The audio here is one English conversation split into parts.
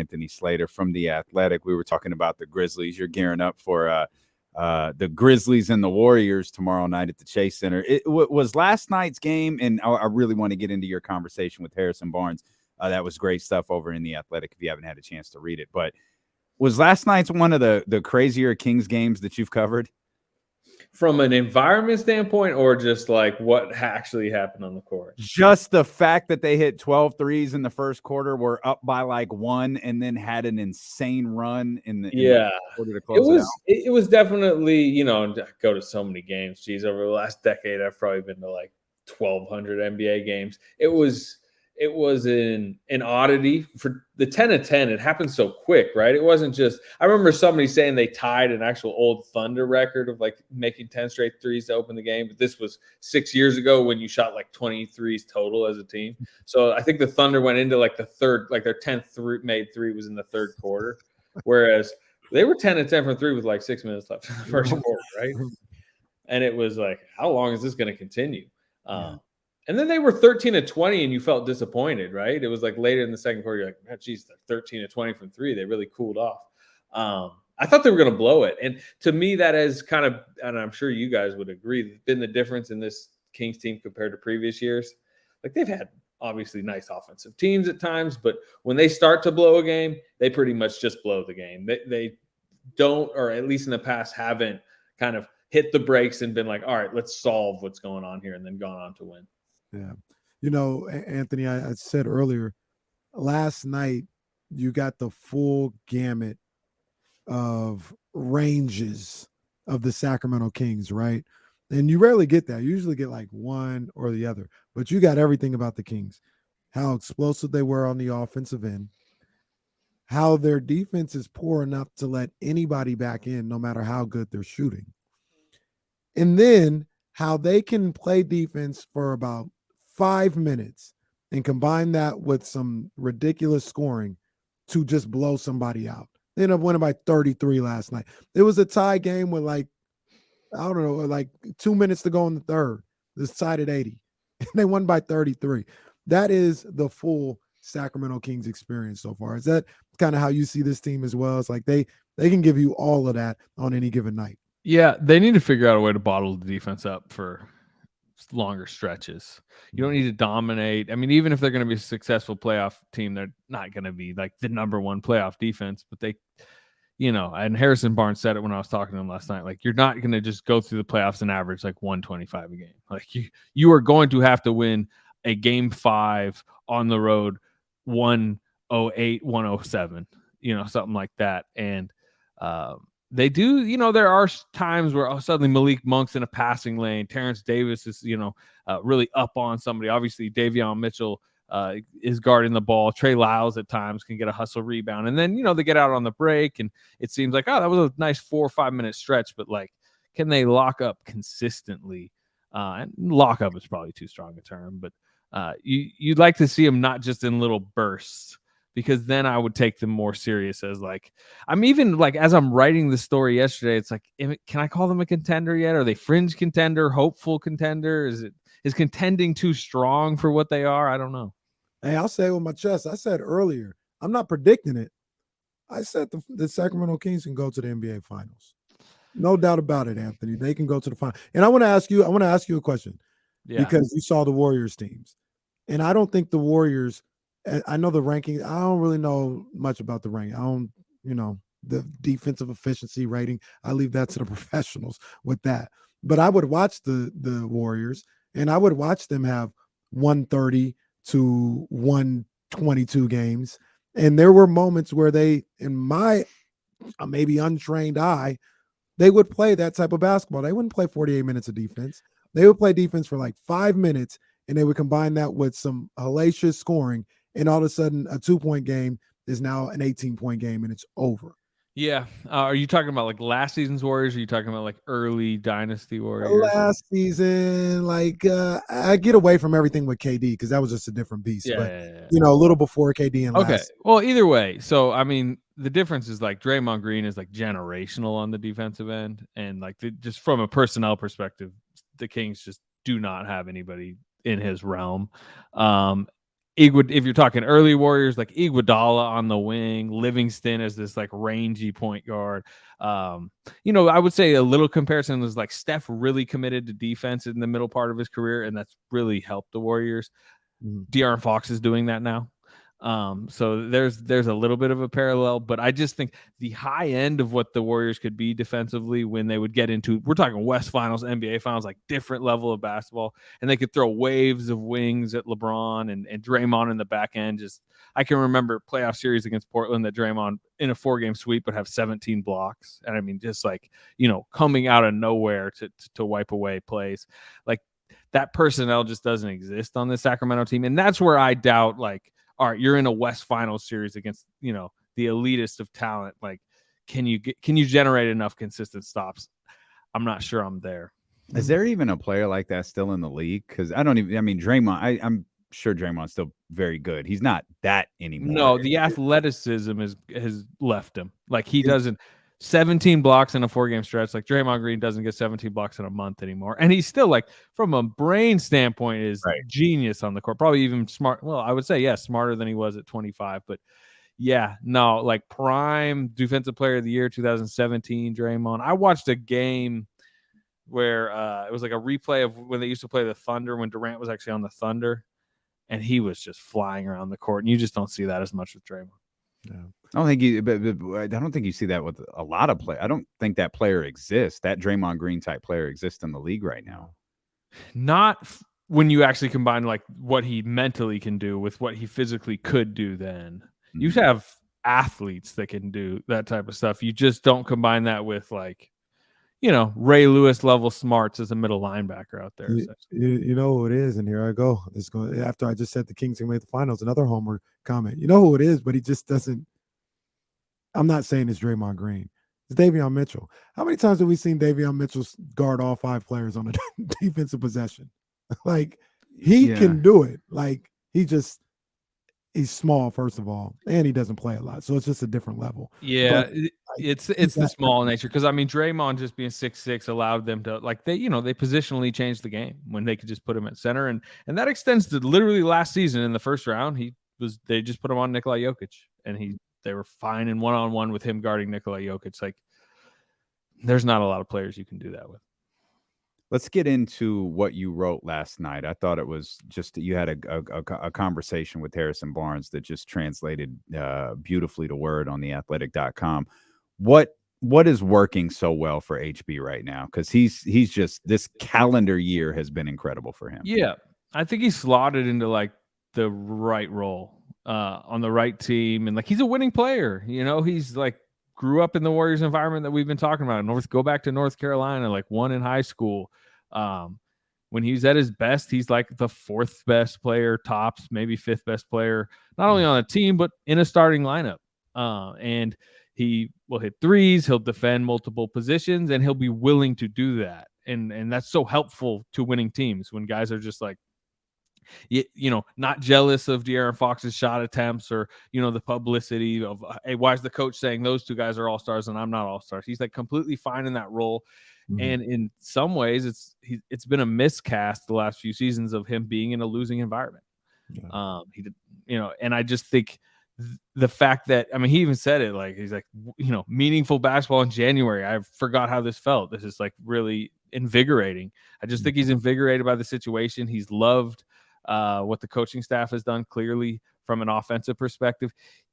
Anthony Slater from The Athletic. We were talking about the Grizzlies. You're gearing up for the Grizzlies and the Warriors tomorrow night at the Chase Center. It was last night's game, and I really want to get into your conversation with Harrison Barnes. That was great stuff over in The Athletic if you haven't had a chance to read it. But was last night's one of the crazier Kings games that you've covered? From an environment standpoint, or just like what actually happened on the court? Just the fact that they hit 12 threes in the first quarter, were up by like one, and then had an insane run in the quarter to close it out. It was definitely, I go to so many games. Geez, over the last decade, I've probably been to like 1,200 NBA games. It was an oddity for the 10-10. It happened so quick, right? It wasn't just, I remember somebody saying they tied an actual old Thunder record of like making 10 straight threes to open the game. But this was 6 years ago when you shot like 20 threes total as a team. So I think the Thunder went into like the third, like their 10th made three was in the third quarter. Whereas they were 10-10 from three with like 6 minutes left in the first quarter, right? And it was like, how long is this going to continue? And then they were 13-20, and you felt disappointed, right? It was like later in the second quarter, you're like, oh, geez, they're 13-20 from three. They really cooled off. I thought they were going to blow it. And to me, that has kind of, and I'm sure you guys would agree, been the difference in this Kings team compared to previous years. Like, they've had obviously nice offensive teams at times, but when they start to blow a game, they pretty much just blow the game. They don't, or at least in the past, haven't kind of hit the brakes and been like, all right, let's solve what's going on here, and then gone on to win. Yeah. Anthony, I said earlier, last night you got the full gamut of ranges of the Sacramento Kings, right? And you rarely get that. You usually get like one or the other, but you got everything about the Kings. How explosive they were on the offensive end, how their defense is poor enough to let anybody back in no matter how good they're shooting. And then how they can play defense for about 5 minutes and combine that with some ridiculous scoring to just blow somebody out. They ended up winning by 33 last night. It was a tie game with like 2 minutes to go in the third. It's tied at 80. And they won by 33. That is the full Sacramento Kings experience so far. Is that kind of how you see this team as well? It's like they can give you all of that on any given night. Yeah, they need to figure out a way to bottle the defense up for longer stretches. You don't need to dominate. I mean, even if they're going to be a successful playoff team, they're not going to be like the number one playoff defense, but they, and Harrison Barnes said it when I was talking to him last night, like, you're not going to just go through the playoffs and average like 125 a game. Like you are going to have to win a game 5 on the road, 108, 107, something like that. And, they do, there are times where suddenly Malik Monk's in a passing lane. Terrence Davis is, really up on somebody. Obviously, Davion Mitchell is guarding the ball. Trey Lyles at times can get a hustle rebound. And then, they get out on the break, and it seems like, that was a nice 4 or 5 minute stretch. But, like, can they lock up consistently? And lock up is probably too strong a term. But you'd like to see them not just in little bursts, because then I would take them more serious as like, I'm even like, as I'm writing the story yesterday, it's like, can I call them a contender yet? Are they fringe contender, hopeful contender? Is contending too strong for what they are? I don't know. Hey, I'll say it with my chest. I said earlier, I'm not predicting it. I said the Sacramento Kings can go to the NBA Finals. No doubt about it, Anthony. They can go to the final. And I want to ask you a question. Yeah. Because you saw the Warriors teams. And I don't think the Warriors, I know the ranking. I don't really know much about the ranking. I don't, the defensive efficiency rating. I leave that to the professionals with that. But I would watch the Warriors, and I would watch them have 130 to 122 games. And there were moments where they, in my maybe untrained eye, they would play that type of basketball. They wouldn't play 48 minutes of defense. They would play defense for like 5 minutes, and they would combine that with some hellacious scoring. And all of a sudden, a 2-point game is now an 18-point game, and it's over. Yeah. Are you talking about like last season's Warriors? Or are you talking about like early dynasty Warriors? Last season, I get away from everything with KD because that was just a different beast. Yeah, but, yeah. A little before KD and okay. last. Well, either way. So, I mean, the difference is like Draymond Green is like generational on the defensive end. And like just from a personnel perspective, the Kings just do not have anybody in his realm. If you're talking early Warriors, like Iguodala on the wing, Livingston as this like rangy point guard. I would say a little comparison was like Steph really committed to defense in the middle part of his career, and that's really helped the Warriors. De'Aaron Fox is doing that now. So there's a little bit of a parallel, but I just think the high end of what the Warriors could be defensively when they would get into, we're talking West Finals, NBA Finals, like different level of basketball, and they could throw waves of wings at LeBron and Draymond in the back end. Just I can remember playoff series against Portland that Draymond in a 4-game sweep would have 17 blocks, and I mean just like coming out of nowhere to wipe away plays. Like that personnel just doesn't exist on the Sacramento team, and that's where I doubt like. All right, you're in a West Finals series against, the elitist of talent. Like, can you generate enough consistent stops? I'm not sure I'm there. Is there even a player like that still in the league? Because Draymond, I'm sure Draymond's still very good. He's not that anymore. No, the athleticism has left him. Like he doesn't 17 blocks in a 4-game stretch. Like Draymond Green doesn't get 17 blocks in a month anymore. And he's still like from a brain standpoint is genius on the court. Probably even smart. Well, I would say, smarter than he was at 25. But like prime defensive player of the year, 2017, Draymond. I watched a game where it was like a replay of when they used to play the Thunder when Durant was actually on the Thunder. And he was just flying around the court. And you just don't see that as much with Draymond. Yeah. I don't think you see that with a lot of players. I don't think that player exists. That Draymond Green type player exists in the league right now. Not when you actually combine like what he mentally can do with what he physically could do. Then you have athletes that can do that type of stuff. You just don't combine that with like, Ray Lewis level smarts as a middle linebacker out there. You know who it is, and here I go. After I just said the Kings can make the finals, another homer comment. You know who it is, but he just doesn't. I'm not saying it's Draymond Green. It's Davion Mitchell. How many times have we seen Davion Mitchell guard all 5 players on a defensive possession? Like he can do it. Like he's small, first of all, and he doesn't play a lot. So it's just a different level. Yeah, but, it's the small nature. Because I mean, Draymond just being 6'6" allowed them to they positionally changed the game when they could just put him at center, and that extends to literally last season in the first round. They just put him on Nikola Jokic, and they were fine in one-on-one with him guarding Nikola Jokic. Like, there's not a lot of players you can do that with. Let's get into what you wrote last night. I thought it was just you had a conversation with Harrison Barnes that just translated beautifully to word on theathletic.com. What is working so well for HB right now? Because he's just, this calendar year has been incredible for him. Yeah, I think he's slotted into like the right role on the right team, and like he's a winning player. He's like grew up in the Warriors environment that we've been talking about. Go back to North Carolina, like won in high school. When he's at his best, he's like the 4th best player, tops, maybe 5th best player, not only on a team, but in a starting lineup. And he will hit threes, he'll defend multiple positions, and he'll be willing to do that. And that's so helpful to winning teams when guys are just like, not jealous of De'Aaron Fox's shot attempts or, the publicity of, hey, why is the coach saying those 2 guys are all-stars and I'm not all-stars? He's like completely fine in that role. Mm-hmm. And in some ways it's been a miscast the last few seasons of him being in a losing environment. Yeah. And I just think the fact that, I mean, he even said it, like, he's like, meaningful basketball in January. I forgot how this felt. This is like really invigorating. I just think he's invigorated by the situation. He's loved what the coaching staff has done clearly from an offensive perspective.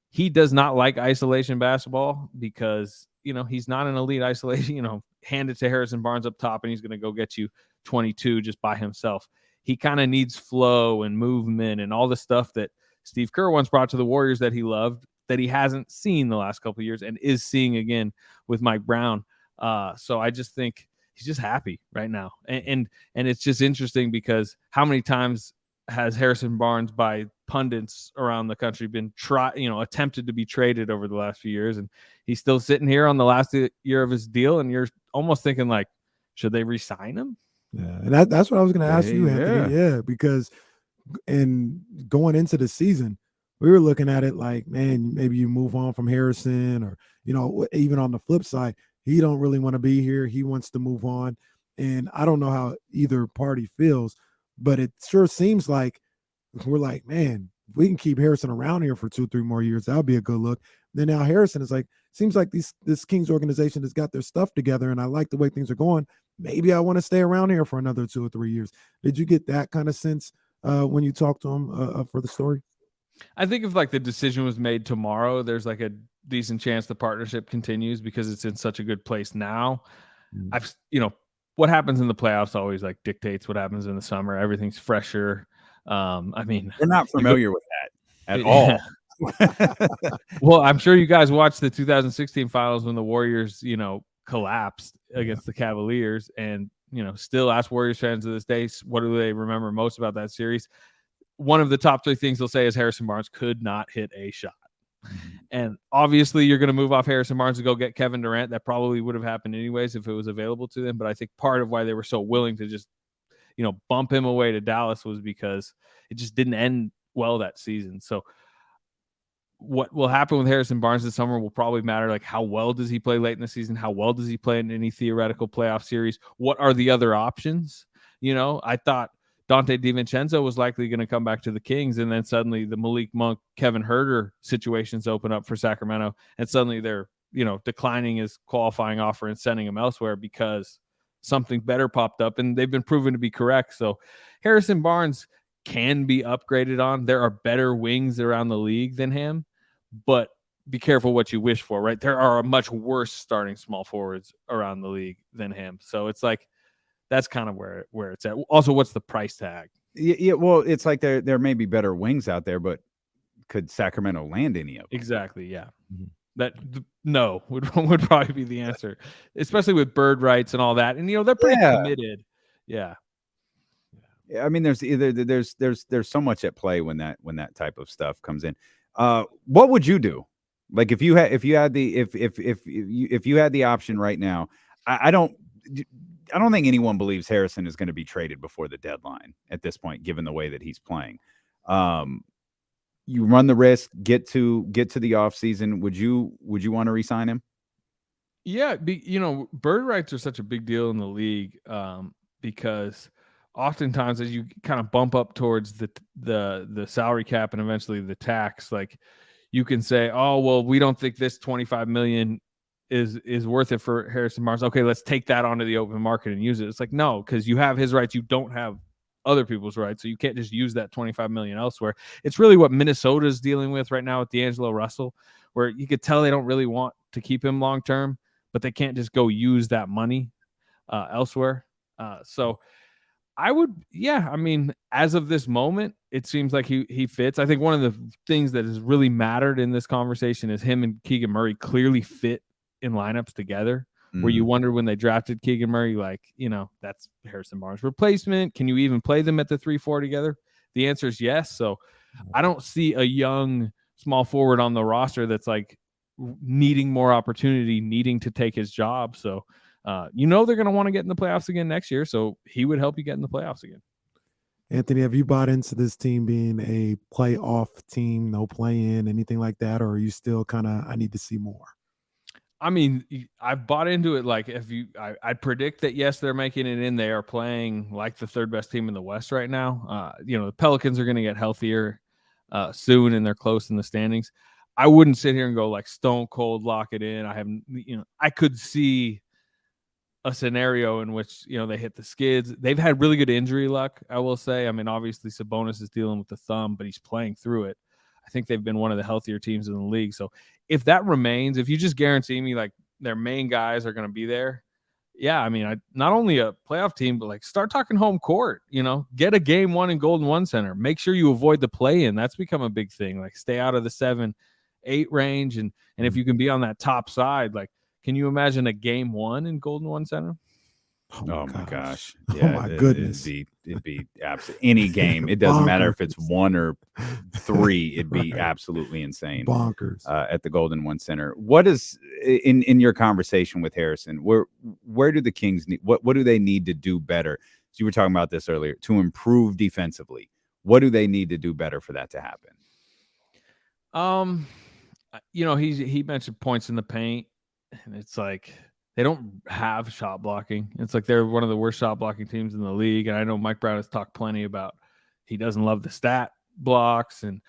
He does not like isolation basketball because, he's not an elite isolation, hand it to Harrison Barnes up top and he's going to go get you 22 just by himself. He kind of needs flow and movement and all the stuff that Steve Kerr once brought to the Warriors that he loved, that he hasn't seen the last couple of years and is seeing again with Mike Brown. So I just think he's just happy right now. And it's just interesting because how many times has Harrison Barnes by pundits around the country been attempted to be traded over the last few years, and he's still sitting here on the last year of his deal, and you're almost thinking like, should they re-sign him? Yeah, and that's what I was going to ask you, Anthony. Yeah, because in going into the season, we were looking at it like, man, maybe you move on from Harrison, or even on the flip side, he don't really want to be here. He wants to move on, and I don't know how either party feels. But it sure seems like we're like, man, if we can keep Harrison around here for 2-3 more years, that'll be a good look. Then now Harrison is like, seems like this Kings organization has got their stuff together, and I like the way things are going. Maybe I want to stay around here for another 2 or 3 years. Did you get that kind of sense when you talked to him for the story? I think if like the decision was made tomorrow, there's like a decent chance the partnership continues because it's in such a good place now. What happens in the playoffs always like dictates what happens in the summer. Everything's fresher. I mean, we're not familiar with that at all. Well, I'm sure you guys watched the 2016 finals when the Warriors, collapsed against the Cavaliers, and still ask Warriors fans to this day, what do they remember most about that series? One of the top 3 things they'll say is Harrison Barnes could not hit a shot. And obviously you're going to move off Harrison Barnes to go get Kevin Durant. That probably would have happened anyways if it was available to them. But I think part of why they were so willing to just, bump him away to Dallas was because it just didn't end well that season. So what will happen with Harrison Barnes this summer will probably matter. Like, how well does he play late in the season? How well does he play in any theoretical playoff series? What are the other options? I thought Dante DiVincenzo was likely going to come back to the Kings, and then suddenly the Malik Monk, Kevin Huerter situations open up for Sacramento, and suddenly they're, declining his qualifying offer and sending him elsewhere because something better popped up, and they've been proven to be correct. So Harrison Barnes can be upgraded on. There are better wings around the league than him, but be careful what you wish for, right? There are much worse starting small forwards around the league than him. So it's like, that's kind of where it's at. Also, what's the price tag? Yeah, well, it's like there may be better wings out there, but could Sacramento land any of them? Exactly, yeah. No would probably be the answer, especially with bird rights and all that. And they're pretty committed. Yeah. I mean, there's so much at play when that type of stuff comes in. What would you do? Like if you had the option right now, I don't think anyone believes Harrison is going to be traded before the deadline at this point, given the way that he's playing. You run the risk, get to the offseason. Would you want to re-sign him? Yeah, bird rights are such a big deal in the league because oftentimes as you kind of bump up towards the salary cap and eventually the tax, like you can say, oh, well, we don't think this $25 million is worth it for Harrison Barnes. Okay, let's take that onto the open market and use it. It's like, no, because you have his rights. You don't have other people's rights. So you can't just use that $25 million elsewhere. It's really what Minnesota's dealing with right now with D'Angelo Russell, where you could tell they don't really want to keep him long-term, but they can't just go use that money elsewhere. So I would, as of this moment, it seems like he fits. I think one of the things that has really mattered in this conversation is him and Keegan Murray clearly fit in lineups together, where you wonder when they drafted Keegan Murray, like, that's Harrison Barnes' replacement. Can you even play them at the 3-4 together? The answer is yes. So I don't see a young small forward on the roster that's like needing more opportunity, needing to take his job. So they're going to want to get in the playoffs again next year. So he would help you get in the playoffs again. Anthony, have you bought into this team being a playoff team, no play-in, anything like that? Or are you still kind of, I need to see more? I mean, I've bought into it. Like I predict that, yes, they're making it in. They are playing like the third best team in the West right now. The Pelicans are going to get healthier soon, and they're close in the standings. I wouldn't sit here and go like stone cold lock it in. I could see a scenario in which, they hit the skids. They've had really good injury luck, I will say. I mean, obviously Sabonis is dealing with the thumb, but he's playing through it. I think they've been one of the healthier teams in the league. So if that remains, if you just guarantee me like their main guys are going to be there, yeah, I mean, not only a playoff team, but like start talking home court, get a game 1 in Golden One Center. Make sure you avoid the play-in. That's become a big thing. Like stay out of the 7-8 range. And if you can be on that top side, like, can you imagine a game 1 in Golden One Center? Oh my gosh. Yeah, oh my goodness. It'd be absolutely any game. It doesn't matter if it's 1 or 3. It'd be absolutely insane. Bonkers. At the Golden One Center. What is in your conversation with Harrison? Where do the Kings need? What do they need to do better? So you were talking about this earlier, to improve defensively. What do they need to do better for that to happen? He mentioned points in the paint, and it's like they don't have shot blocking. It's like they're one of the worst shot blocking teams in the league. And I know Mike Brown has talked plenty about he doesn't love the stat, blocks, and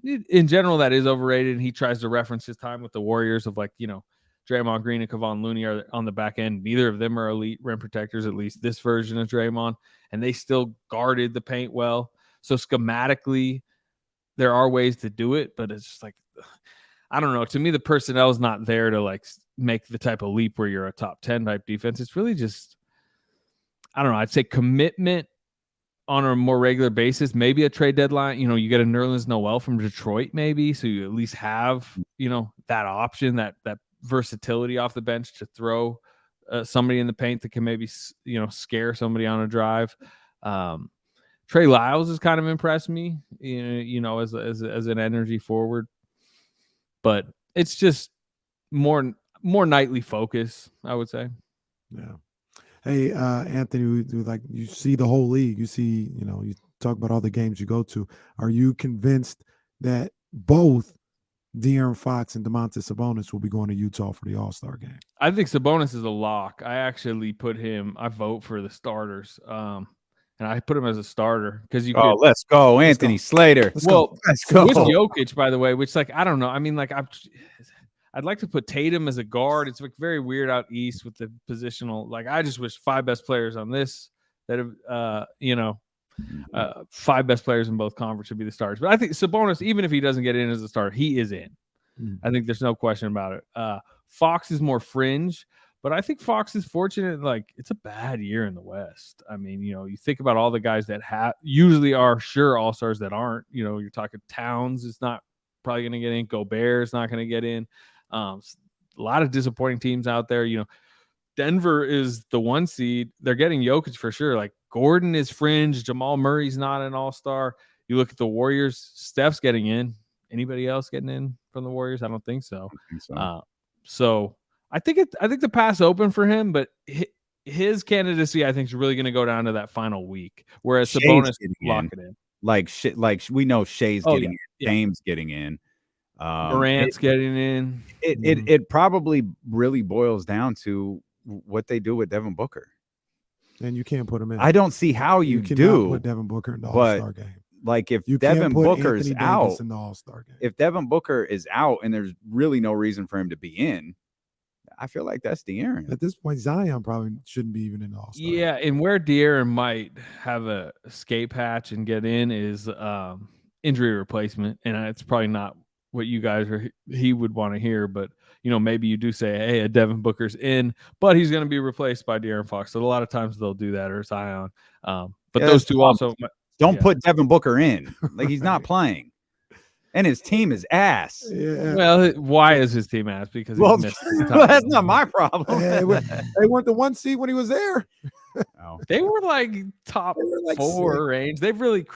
in general, that is overrated. And he tries to reference his time with the Warriors of like, Draymond Green and Kevon Looney are on the back end. Neither of them are elite rim protectors, at least this version of Draymond, and they still guarded the paint well. So schematically, there are ways to do it, but it's just like, I don't know. To me, the personnel is not there to like make the type of leap where you're a top 10 type defense. It's really just, I don't know. I'd say commitment on a more regular basis, maybe a trade deadline. You get a Nerlens Noel from Detroit, maybe, so you at least have that option, that versatility off the bench to throw somebody in the paint that can maybe scare somebody on a drive. Trey Lyles has kind of impressed me, as an energy forward, but it's just more nightly focus, I would say. Yeah. Hey, Anthony, like you see the whole league. You see, you talk about all the games you go to. Are you convinced that both De'Aaron Fox and Domantas Sabonis will be going to Utah for the All-Star game? I think Sabonis is a lock. I actually I vote for the starters. And I put him as a starter because let's go, Anthony Slater. Let's go. With Jokic, by the way, which like I don't know. I mean, like I'd like to put Tatum as a guard. It's like very weird out east with the positional. Like I just wish 5 best players on this that have 5 best players in both conferences should be the starters. But I think Sabonis, even if he doesn't get in as a starter, he is in. I think there's no question about it. Fox is more fringe, but I think Fox is fortunate. Like it's a bad year in the West. I mean, you think about all the guys that usually are sure all-stars that aren't. You're talking Towns is not probably going to get in. Gobert is not going to get in. A lot of disappointing teams out there. Denver is the 1 seed. They're getting Jokic for sure. Like Gordon is fringe. Jamal Murray's not an all-star. You look at the Warriors. Steph's getting in. Anybody else getting in from the Warriors? I don't think so. So I think the path's open for him, but his candidacy I think is really going to go down to that final week. Whereas Sabonis lock it in. Like we know Shea's getting in. James getting in. Morant's getting in. It probably really boils down to what they do with Devin Booker. And you can't put him in. I don't see how you do put Devin Booker in the All-Star game. Like if Devin Booker's out in the All-Star game. If Devin Booker is out and there's really no reason for him to be in, I feel like that's De'Aaron. At this point, Zion probably shouldn't be even in the All-Star. Yeah, and where De'Aaron might have a escape hatch and get in is injury replacement, and it's probably not what you guys he would want to hear, but maybe you do say, hey, Devin Booker's in, but he's going to be replaced by De'Aaron Fox. So a lot of times they'll do that, or Zion. But those two also don't put Devin Booker in. Like he's not playing. And his team is ass. Yeah. Well, why is his team ass? Because he missed his time. Well, that's not my problem. They weren't the 1 seed when he was there. They were like top 4 range. They've really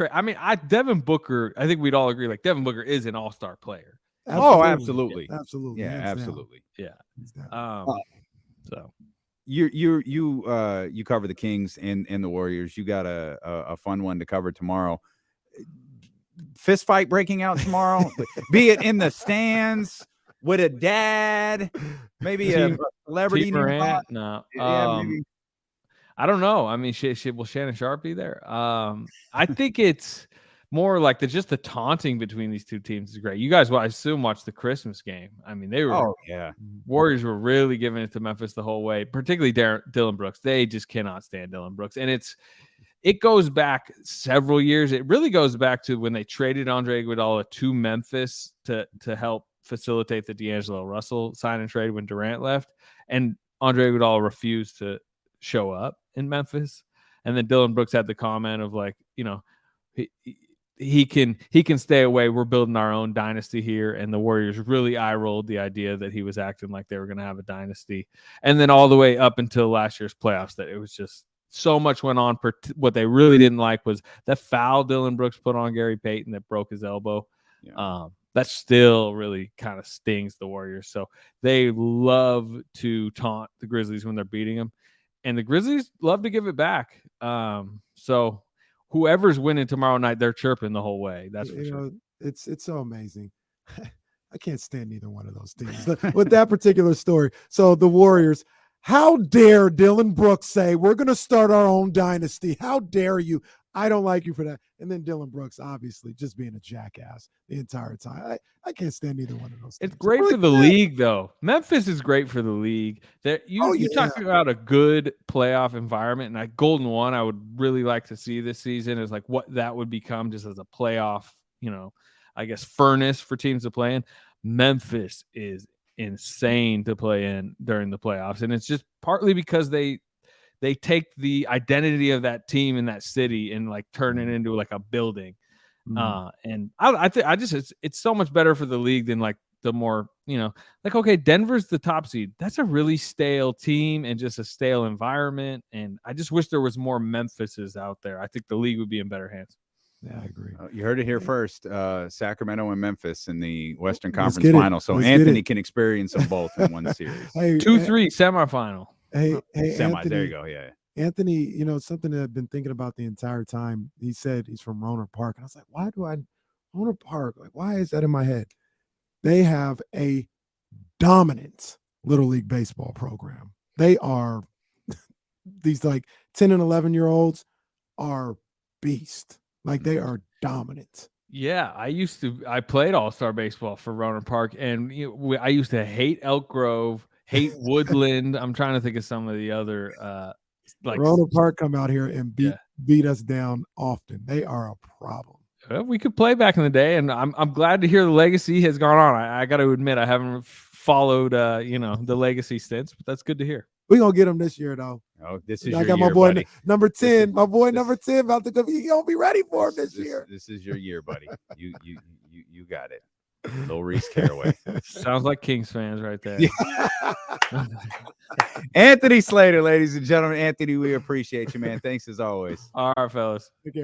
Devin Booker, I think we'd all agree, like Devin Booker is an all-star player. Absolutely. Absolutely. Yeah, absolutely. Yeah. So you cover the Kings and the Warriors. You got a fun one to cover tomorrow. Fist fight breaking out tomorrow, be it in the stands with a dad, maybe a celebrity. No, I don't know. I mean, will Shannon Sharp be there? I think it's more like just the taunting between these two teams is great. You guys, I assume, watched the Christmas game. I mean, they were. Warriors were really giving it to Memphis the whole way, particularly Dillon Brooks. They just cannot stand Dillon Brooks, and it goes back several years. It really goes back to when they traded Andre Iguodala to Memphis to help facilitate the D'Angelo Russell sign and trade when Durant left, and Andre Iguodala refused to show up in Memphis. And then Dillon Brooks had the comment of like, he can stay away. We're building our own dynasty here. And the Warriors really eye-rolled the idea that he was acting like they were going to have a dynasty. And then all the way up until last year's playoffs, that it was just so much went on. What they really didn't like was the foul Dillon Brooks put on Gary Payton that broke his elbow. Yeah. That still really kind of stings the Warriors. So they love to taunt the Grizzlies when they're beating them. And the Grizzlies love to give it back. So whoever's winning tomorrow night, they're chirping the whole way. That's for sure. It's so amazing. I can't stand either one of those teams with that particular story. So the Warriors, how dare Dillon Brooks say we're going to start our own dynasty? How dare you? I don't like you for that. And then Dylan Brooks, obviously, just being a jackass the entire time. I can't stand either one of those things. It's great for the league, though. Memphis is great for the league. That you talk about a good playoff environment, and Golden One, I would really like to see this season is like what that would become just as a playoff, I guess furnace for teams to play in. Memphis is insane to play in during the playoffs, and it's just partly because they take the identity of that team in that city and like turn it into like a building. And I just it's so much better for the league than like the more, like, okay, Denver's the top seed. That's a really stale team and just a stale environment. And I just wish there was more Memphises out there. I think the league would be in better hands. Yeah, I agree. You heard it here first. Sacramento and Memphis in the Western Conference Final. So Anthony can experience them both in one series. 2-3 semifinal. Hey, semi. Anthony, There you go. Yeah. Anthony, something that I've been thinking about the entire time. He said he's from Rohnert Park. And I was like, why do I Rohnert Park? Like, why is that in my head? They have a dominant Little League baseball program. They are these like 10 and 11-year-olds are beast. Like they are dominant. Yeah, I played all-star baseball for Rohnert Park, and I used to hate Elk Grove, hate Woodland. I'm trying to think of some of the other like Rohnert Park come out here and beat us down often. They are a problem. We could play back in the day, and I'm glad to hear the legacy has gone on. I got to admit I haven't followed the legacy stints, but that's good to hear. We're gonna get him this year though. Oh, this is I your got year, my boy buddy. number 10. My boy number 10 about to go. You gonna be ready for him this year. This is your year, buddy. You got it. Little Reese Caraway. Sounds like Kings fans right there. Anthony Slater, ladies and gentlemen. Anthony, we appreciate you, man. Thanks as always. All right, fellas. Take care.